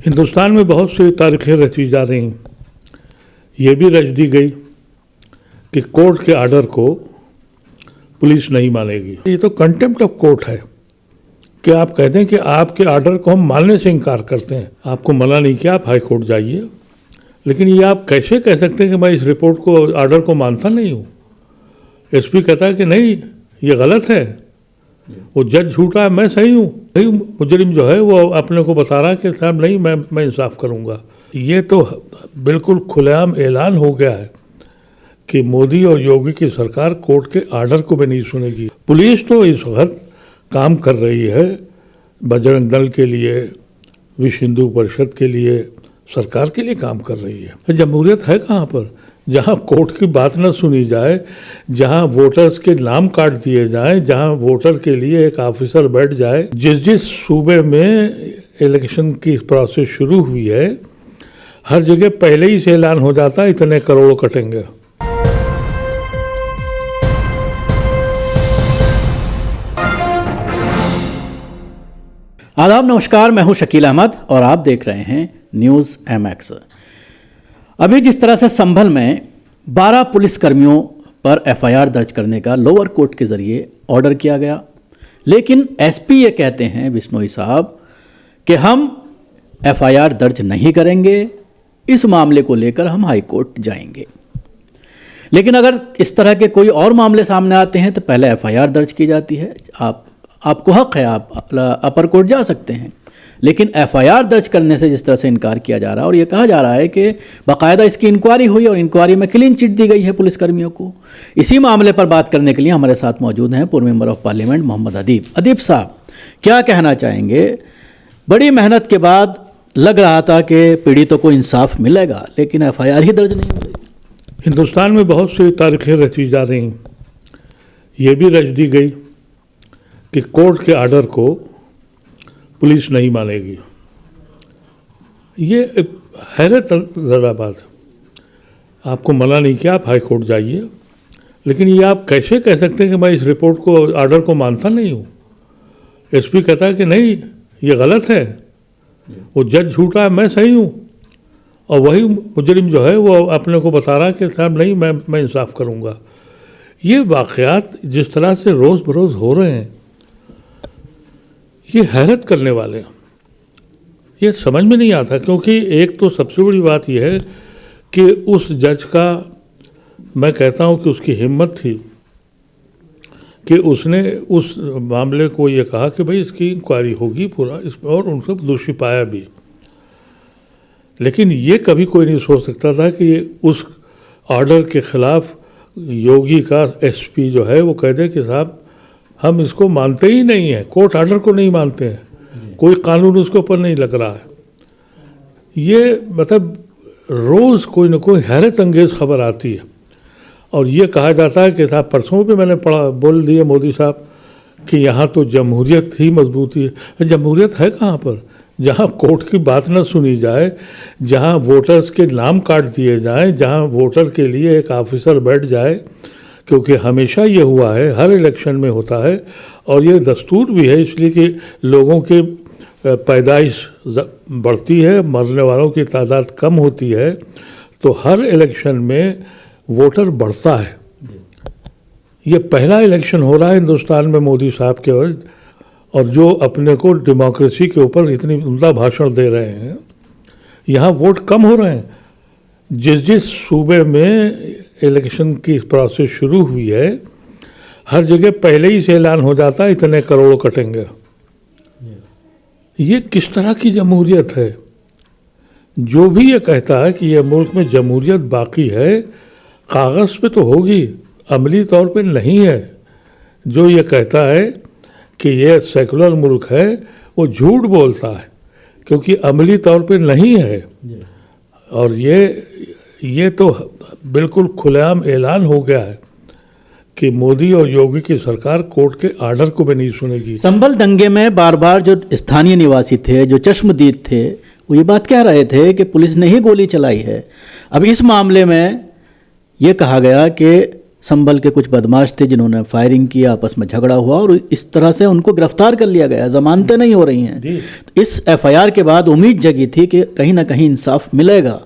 हिंदुस्तान में बहुत सी तारीखें रची जा रही हैं। ये भी रच दी गई कि कोर्ट के आर्डर को पुलिस नहीं मानेगी। ये तो कंटेम्प्ट ऑफ कोर्ट है कि आप कहते हैं कि आपके आर्डर को हम मानने से इनकार करते हैं। आपको मना नहीं किया, आप हाई कोर्ट जाइए, लेकिन ये आप कैसे कह सकते हैं कि मैं इस रिपोर्ट को, आर्डर को मानता नहीं हूँ। एसपी कहता है कि नहीं, ये गलत है, वो जज झूठा है, मैं सही हूँ। मुजरिम जो है वो अपने को बता रहा है कि साहब नहीं, मैं इंसाफ करूँगा। ये तो बिल्कुल खुलेआम ऐलान हो गया है कि मोदी और योगी की सरकार कोर्ट के आर्डर को भी नहीं सुनेगी। पुलिस तो इस वक्त काम कर रही है बजरंग दल के लिए, विश्व हिंदू परिषद के लिए, सरकार के लिए काम कर रही है। जमहूरियत है कहाँ पर, जहाँ कोर्ट की बात न सुनी जाए, जहाँ वोटर्स के नाम काट दिए जाएं, जहाँ वोटर के लिए एक ऑफिसर बैठ जाए। जिस सूबे में इलेक्शन की प्रोसेस शुरू हुई है, हर जगह पहले ही से ऐलान हो जाता है इतने करोड़ कटेंगे। आदाब, नमस्कार, मैं हूं शकील अहमद और आप देख रहे हैं न्यूज़ MX। अभी जिस तरह से संभल में 12 पुलिसकर्मियों पर FIR दर्ज करने का लोअर कोर्ट के ज़रिए ऑर्डर किया गया, लेकिन SP ये कहते हैं बिश्नोई साहब कि हम FIR दर्ज नहीं करेंगे, इस मामले को लेकर हम हाई कोर्ट जाएंगे। लेकिन अगर इस तरह के कोई और मामले सामने आते हैं तो पहले FIR दर्ज की जाती है। आपको हक है, आप अपर कोर्ट जा सकते हैं, लेकिन FIR दर्ज करने से जिस तरह से इनकार किया जा रहा है और ये कहा जा रहा है कि बाकायदा इसकी इंक्वायरी हुई और इंक्वायरी में क्लीन चिट दी गई है पुलिसकर्मियों को। इसी मामले पर बात करने के लिए हमारे साथ मौजूद हैं पूर्व मेंबर ऑफ पार्लियामेंट मोहम्मद अदीब। अदीब साहब, क्या कहना चाहेंगे? बड़ी मेहनत के बाद लग रहा था कि पीड़ितों को इंसाफ मिलेगा, लेकिन FIR ही दर्ज नहीं हो रही। हिंदुस्तान में बहुत सी तारीखें रची जा रही हैं। ये भी रच दी गई कि कोर्ट के आर्डर को पुलिस नहीं मानेगी। ये हैरत ज़रा बात है। आपको मना नहीं किया, आप हाई कोर्ट जाइए, लेकिन ये आप कैसे कह सकते हैं कि मैं इस रिपोर्ट को, आर्डर को मानता नहीं हूँ। SP कहता है कि नहीं, ये गलत है, वो जज झूठा है, मैं सही हूँ। और वही मुजरिम जो है वो अपने को बता रहा है कि साहब नहीं, मैं इंसाफ करूँगा। ये वाक़यात जिस तरह से रोज़ बरोज़ हो रहे हैं, ये हैरत करने वाले हैं। ये समझ में नहीं आता, क्योंकि एक तो सबसे बड़ी बात यह है कि उस जज का, मैं कहता हूँ कि उसकी हिम्मत थी कि उसने उस मामले को ये कहा कि भाई इसकी इंक्वायरी होगी पूरा इसमें, और उनको दोषी पाया भी। लेकिन ये कभी कोई नहीं सोच सकता था कि उस ऑर्डर के ख़िलाफ़ योगी का SP जो है वो कह दे कि साहब हम इसको मानते ही नहीं हैं, कोर्ट आर्डर को नहीं मानते हैं, कोई कानून उसके ऊपर नहीं लग रहा है। ये मतलब रोज़ कोई ना कोई हैरत अंगेज़ खबर आती है। और ये कहा जाता है कि साहब, परसों भी मैंने बोल दिया मोदी साहब कि यहाँ तो जमहूरियत ही मजबूती है। जमहूरियत है कहाँ पर, जहाँ कोर्ट की बात न सुनी जाए, जहाँ वोटर्स के नाम काट दिए जाएं, जहाँ वोटर के लिए एक ऑफिसर बैठ जाए। क्योंकि हमेशा ये हुआ है, हर इलेक्शन में होता है, और ये दस्तूर भी है, इसलिए कि लोगों की पैदाइश बढ़ती है, मरने वालों की तादाद कम होती है, तो हर इलेक्शन में वोटर बढ़ता है। ये पहला इलेक्शन हो रहा है हिंदुस्तान में मोदी साहब के वजह, और जो अपने को डेमोक्रेसी के ऊपर इतनी उम्दा भाषण दे रहे हैं, यहाँ वोट कम हो रहे हैं। जिस सूबे में इलेक्शन की प्रोसेस शुरू हुई है, हर जगह पहले ही से ऐलान हो जाता है इतने करोड़ कटेंगे। ये किस तरह की जमहूरियत है? जो भी ये कहता है कि ये मुल्क में जमहूरियत बाकी है, कागज़ पे तो होगी, अमली तौर पे नहीं है। जो ये कहता है कि ये सेकुलर मुल्क है, वो झूठ बोलता है, क्योंकि अमली तौर पे नहीं है। और ये तो बिल्कुल खुलेआम ऐलान हो गया है कि मोदी और योगी की सरकार कोर्ट के आर्डर को भी नहीं सुनेगी। संभल दंगे में बार बार जो स्थानीय निवासी थे, जो चश्मदीद थे, वो ये बात कह रहे थे कि पुलिस ने ही गोली चलाई है। अब इस मामले में ये कहा गया कि संभल के कुछ बदमाश थे जिन्होंने फायरिंग किया, आपस में झगड़ा हुआ और इस तरह से उनको गिरफ्तार कर लिया गया, जमानतें नहीं हो रही हैं। तो इस एफआईआर के बाद उम्मीद जगी थी कि कहीं ना कहीं इंसाफ मिलेगा,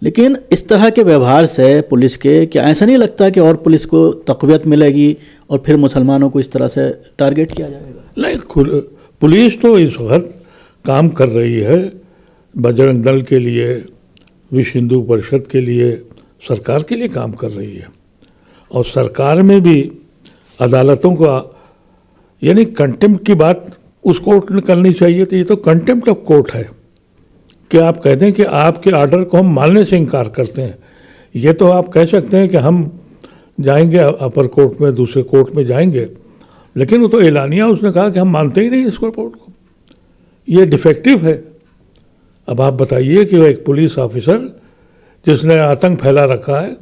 लेकिन इस तरह के व्यवहार से पुलिस के, क्या ऐसा नहीं लगता कि और पुलिस को तक़वियत मिलेगी और फिर मुसलमानों को इस तरह से टारगेट किया जाएगा? नहीं, पुलिस तो इस वक्त काम कर रही है बजरंग दल के लिए, विश्व हिंदू परिषद के लिए, सरकार के लिए काम कर रही है। और सरकार में भी अदालतों का, यानी कंटेम्प्ट की बात उस कोर्ट ने करनी चाहिए थी। ये तो कंटेम्प्ट ऑफ कोर्ट है कि आप कह दें कि आपके ऑर्डर को हम मानने से इनकार करते हैं। ये तो आप कह सकते हैं कि हम जाएंगे अपर कोर्ट में, दूसरे कोर्ट में जाएंगे, लेकिन वो तो एलानिया उसने कहा कि हम मानते ही नहीं इस रिपोर्ट को, ये डिफेक्टिव है। अब आप बताइए कि वो एक पुलिस ऑफिसर जिसने आतंक फैला रखा है,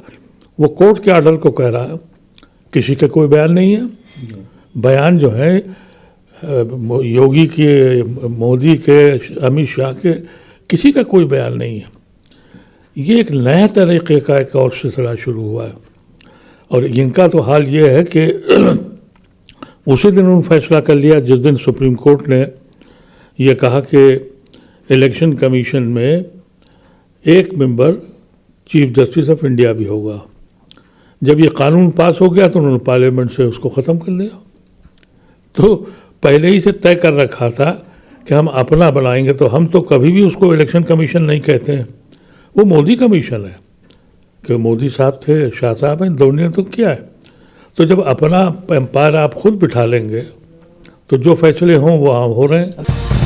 वो कोर्ट के ऑर्डर को कह रहा है, किसी का कोई बयान नहीं है। बयान जो है योगी के, मोदी के, अमित शाह के, किसी का कोई बयान नहीं है। ये एक नया तरीके का एक और सिलसिला शुरू हुआ है। और इनका तो हाल ये है कि उसी दिन उन्होंने फैसला कर लिया जिस दिन सुप्रीम कोर्ट ने ये कहा कि इलेक्शन कमीशन में एक member chief justice of India भी होगा। जब ये कानून पास हो गया तो उन्होंने पार्लियामेंट से उसको ख़त्म कर दिया। तो पहले ही से तय कर रखा था कि हम अपना बनाएंगे, तो हम तो कभी भी उसको इलेक्शन कमीशन नहीं कहते हैं, वो मोदी कमीशन है। कि मोदी साहब थे, शाह साहब हैं, दोनों ने तो किया है। तो जब अपना एम्पायर आप खुद बिठा लेंगे तो जो फैसले हों वो आम हो रहे हैं।